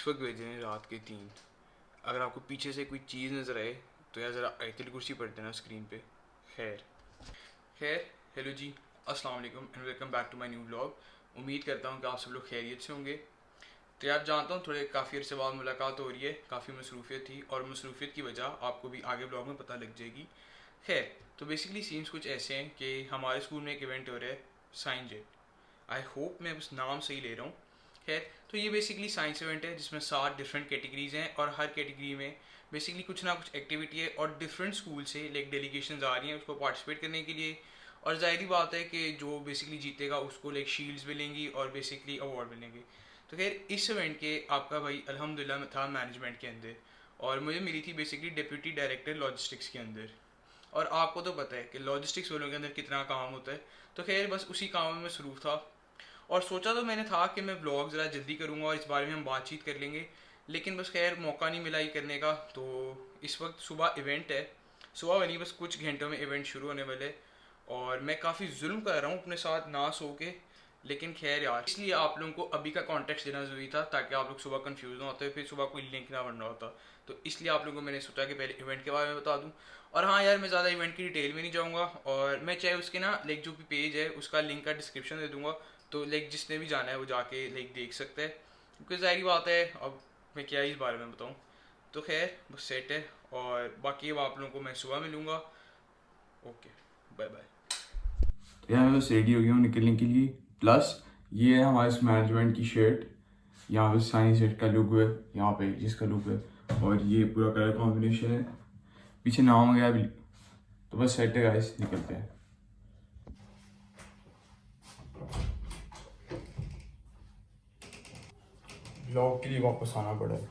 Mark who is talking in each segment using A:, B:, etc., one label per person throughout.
A: इस वक्त बजे हैं रात के 3। अगर आपको पीछे से कोई चीज़ नज़र आए तो यार ज़रा आयतल कुर्सी पढ़ देना स्क्रीन पे। खैर खैर हेलो जी, अस्सलाम वालेकुम and welcome back to my new vlog. उम्मीद करता हूँ कि आप सब लोग खैरियत से होंगे। तो यार जानता हूँ थोड़े काफ़ी अरसे बाद मुलाकात हो रही है, काफ़ी मसरूफियत थी और मसरूफियत की वजह आपको भी आगे ब्लॉग में पता लग जाएगी। खैर तो बेसिकली सीन्स कुछ ऐसे हैं कि हमारे स्कूल में एक इवेंट हो रहा है साइंस जेट। आई होप मैं बस नाम सही ले रहा हूँ। खैर तो ये बेसिकली साइंस इवेंट है जिसमें 7 डिफरेंट कैटेगरीज हैं और हर कैटेगरी में बेसिकली कुछ ना कुछ एक्टिविटी है और डिफरेंट स्कूल से लाइक डेलीगेशन आ रही हैं उसको पार्टिसिपेट करने के लिए। और ज़ाहिर बात है कि जो बेसिकली जीतेगा उसको लाइक शील्ड्स मिलेंगी और बेसिकली अवार्ड मिलेंगे। तो खैर इस इवेंट के आपका भाई अल्हम्दुलिल्लाह था मैनेजमेंट के अंदर और मुझे मिली थी बेसिकली डिप्यूटी डायरेक्टर लॉजिस्टिक्स के अंदर। और आपको तो पता है कि लॉजिस्टिक्स वालों के अंदर कितना काम होता है। तो खैर बस उसी काम में मसरूफ़ था और सोचा तो मैंने था कि मैं ब्लॉग ज़रा जल्दी करूँगा और इस बारे में हम बातचीत कर लेंगे, लेकिन बस खैर मौका नहीं मिला ही करने का। तो इस वक्त सुबह इवेंट है, सुबह बनी बस कुछ घंटों में इवेंट शुरू होने वाले और मैं काफ़ी जुल्म कर रहा हूँ अपने साथ ना सो के। लेकिन खैर यार इसलिए आप लोगों को अभी का कॉन्टेक्स्ट देना ज़रूरी था ताकि आप लोग सुबह कंफ्यूज ना होते फिर सुबह कोई लिंक ना बन रहा होता। तो इसलिए आप लोगों को मैंने सोचा कि पहले इवेंट के बारे में बता दूँ। और हाँ यार मैं ज़्यादा इवेंट की डिटेल में नहीं जाऊँगा और मैं चाहे उसके ना लाइक जो भी पेज है उसका लिंक का डिस्क्रिप्शन दे दूँगा। तो लाइक जिसने भी जाना है वो जाके लाइक देख सकता है क्योंकि ज़ाहिर बात है अब मैं क्या ही इस बारे में बताऊँ। तो खैर बस सेट है और बाकी अब आप लोगों को मैं सुबह मिलूँगा। Okay bye bye.
B: तो यहाँ मैं बस रेडी हो गया हूँ निकलने के लिए। प्लस ये है हमारे मैनेजमेंट की शर्ट, यहाँ पे साइंस सेट का लुक है, यहाँ पे जिसका लुक है और ये पूरा कलर कॉम्बिनेशन है, पीछे नाम वगैरह भी। तो बस सेट है गाइस, निकलते हैं। ब्लॉग के लिए वापस आना पड़ा है।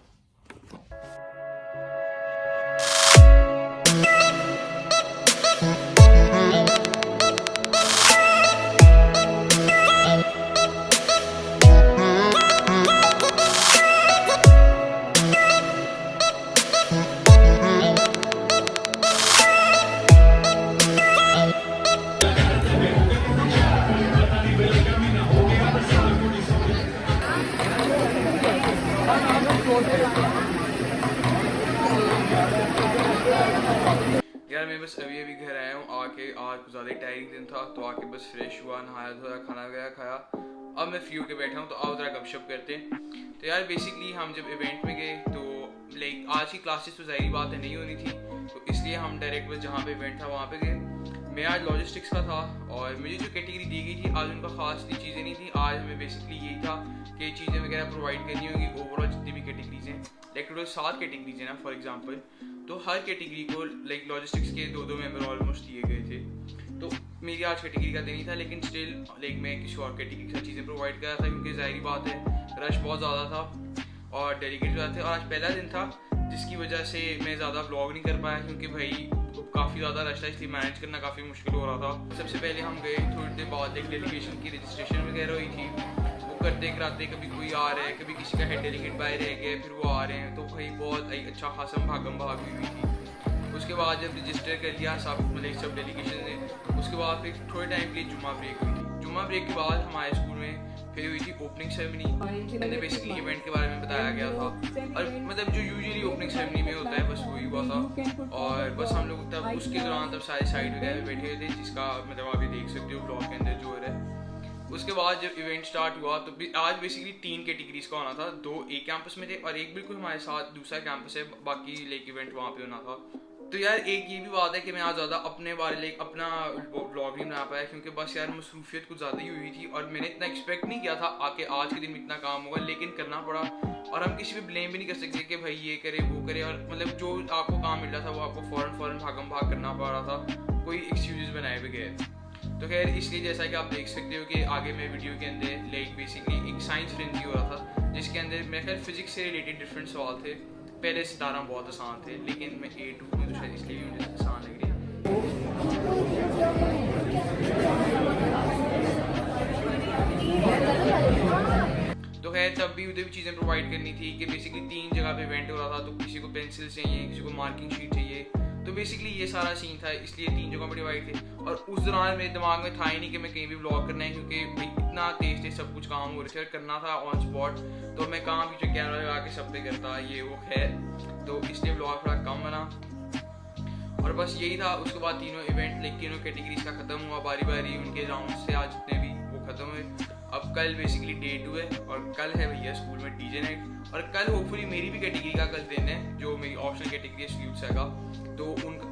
A: यार मैं बस अभी अभी घर आया हूँ आके, आज कुछ ज़्यादा टायरिंग दिन था तो आके बस फ्रेश हुआ, नहाया धोया, खाना वगैरह खाया। अब मैं फ्री होके बैठा हूँ तो आओ ज़रा गपशप करते हैं। तो यार बेसिकली हम जब इवेंट में गए तो लाइक आज की क्लासेस तो ज़ाहिर बात है नहीं होनी थी, तो इसलिए हम डायरेक्ट बस जहाँ पे इवेंट था वहाँ पे गए। मैं आज लॉजिस्टिक्स का था और मुझे जो कैटेगरी दी गई थी आज उनका खास इतनी चीज़ें नहीं थी। आज हमें बेसिकली यही था कि चीज़ें वगैरह प्रोवाइड करनी होगी ओवरऑल जितनी भी कैटेगरीज हैं। लाइक टोटल 7 कैटेगरीज हैं ना फॉर एग्जांपल, तो हर कैटेगरी को लाइक लॉजिस्टिक्स के 2-2 मेंबर ऑलमोस्ट दिए गए थे। तो मेरी आज कैटेगरी का नहीं था लेकिन स्टिल लाइक मैं किसी और कैटेगरी की चीज़ें प्रोवाइड कर रहा था क्योंकि ज़ाहिर बात है रश बहुत ज़्यादा था और डेलीगेट ज़्यादा थे और आज पहला दिन था जिसकी वजह से मैं ज़्यादा ब्लॉग नहीं कर पाया क्योंकि भाई काफ़ी ज़्यादा रश था इसलिए मैनेज करना काफ़ी मुश्किल हो रहा था। सबसे पहले हम गए, थोड़ी देर बाद एक डेलीगेशन की रजिस्ट्रेशन वगैरह हुई थी, वो करते कराते कभी कोई आ रहा है कभी किसी का हेड डेलीगेट बाहर रह गया फिर वो आ रहे हैं, तो भाई बहुत अच्छा खासा भागम भाग हुई थी। उसके बाद जब रजिस्टर कर लिया सब डेलीगेशन ने, उसके बाद फिर थोड़े टाइम के लिए जुम्मा ब्रेक हुई थी। जुम्मा ब्रेक के बाद हमारे स्कूल में फिर हुई थी ओपनिंग सेरेमनी। मैंने बेसिकली इवेंट के बारे में बताया गया था और मतलब जो यूजुअली ओपनिंग सेरेमनी में होता है बस वही हुआ था। और बस हम लोग तब उसके दौरान तब सारे साइड वगैरह बैठे हुए थे जिसका मतलब आप ये देख सकते हो ब्लॉग के अंदर जो हो रहा है। उसके बाद जब इवेंट स्टार्ट हुआ तो आज बेसिकली 3 कैटेगरीज का होना था, 2 एक कैंपस में थे और एक बिल्कुल हमारे साथ दूसरा कैंपस है, बाकी लाइक इवेंट वहाँ पे होना था। तो यार एक ये भी बात है कि मैं आज ज़्यादा अपने बारे लाइक अपना ब्लॉग नहीं बना पाया क्योंकि बस यार मसरूफियत कुछ ज़्यादा ही हुई थी और मैंने इतना एक्सपेक्ट नहीं किया था आके आज के दिन इतना काम होगा, लेकिन करना पड़ा। और हम किसी भी ब्लेम भी नहीं कर सकते कि भाई ये करे वो करे, और मतलब जो आपको काम मिल रहा था वो आपको फ़ौरन भागम भाग करना पड़ रहा था, कोई एक्सक्यूज़ बनाए बगैर। तो खैर इसलिए जैसा कि आप देख सकते हो कि आगे मैं वीडियो के अंदर लाइक बेसिकली एक साइंस फ्रेंजी हो रहा था जिसके अंदर मेरे ख्याल फिजिक्स से रिलेटेड डिफरेंट सवाल थे। पहले 17 बहुत आसान थे लेकिन मैं A2 में तो शायद इसलिए भी मुझे आसान लग रही है। तो खैर तब भी उधर भी चीज़ें प्रोवाइड करनी थी कि बेसिकली 3 जगह पे इवेंट हो रहा था, तो किसी को पेंसिल चाहिए, किसी को मार्किंग शीट चाहिए, तो बेसिकली ये सारा सीन था, इसलिए 3 जगहों पर डिवाइड थे। और उस दौरान मेरे दिमाग में था ही नहीं कि मैं कहीं भी ब्लॉग करना है क्योंकि भाई इतना तेज तेज सब कुछ काम हो रहे थे और करना था ऑन स्पॉट, तो मैं कहाँ भी जो कैमरा लगा के सब पे करता ये वो, खैर तो इसलिए ब्लॉग थोड़ा कम बना। और बस यही था। उसके बाद तीनों इवेंट लाइक तीनों कैटेगरीज का ख़त्म हुआ बारी बारी, उनके राउंड से आज जितने भी वो ख़त्म हुए। अब कल बेसिकली डे 2 है और कल है भैया स्कूल में डीजे नाइट, और कल होपफुली मेरी भी कैटेगरी का कल दिन है जो मेरी ऑप्शनल कैटेगरी है स्यूट्स है का। तो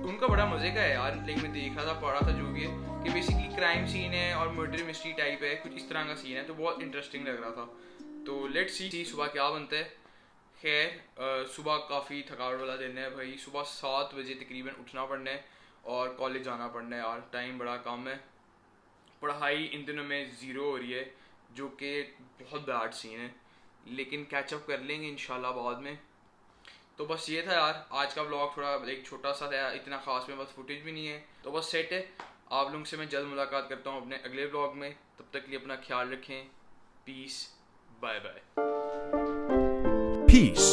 A: उनका बड़ा मज़े का है यार। लाइक मैं देख रहा था, पढ़ा था जो भी है कि बेसिकली क्राइम सीन है और मर्डर मिस्ट्री टाइप है, कुछ इस तरह का सीन है, तो बहुत इंटरेस्टिंग लग रहा था। तो लेट्स सी सुबह क्या बनता है। खैर सुबह काफ़ी थकावट वाला दिन है भाई। सुबह 7 बजे तकरीबन उठना पड़ना है और कॉलेज जाना पड़ना है यार। टाइम बड़ा कम है। पढ़ाई इन दिनों में ज़ीरो हो रही है जो कि बहुत बैड सीन है, लेकिन कैचअप कर लेंगे इंशाल्लाह बाद में। तो बस ये था यार आज का व्लॉग, थोड़ा एक छोटा सा था, इतना खास में बस फुटेज भी नहीं है। तो बस सेट है। आप लोगों से मैं जल्द मुलाकात करता हूँ अपने अगले व्लॉग में। तब तक के लिए अपना ख्याल रखें। Peace, bye bye.
C: Peace.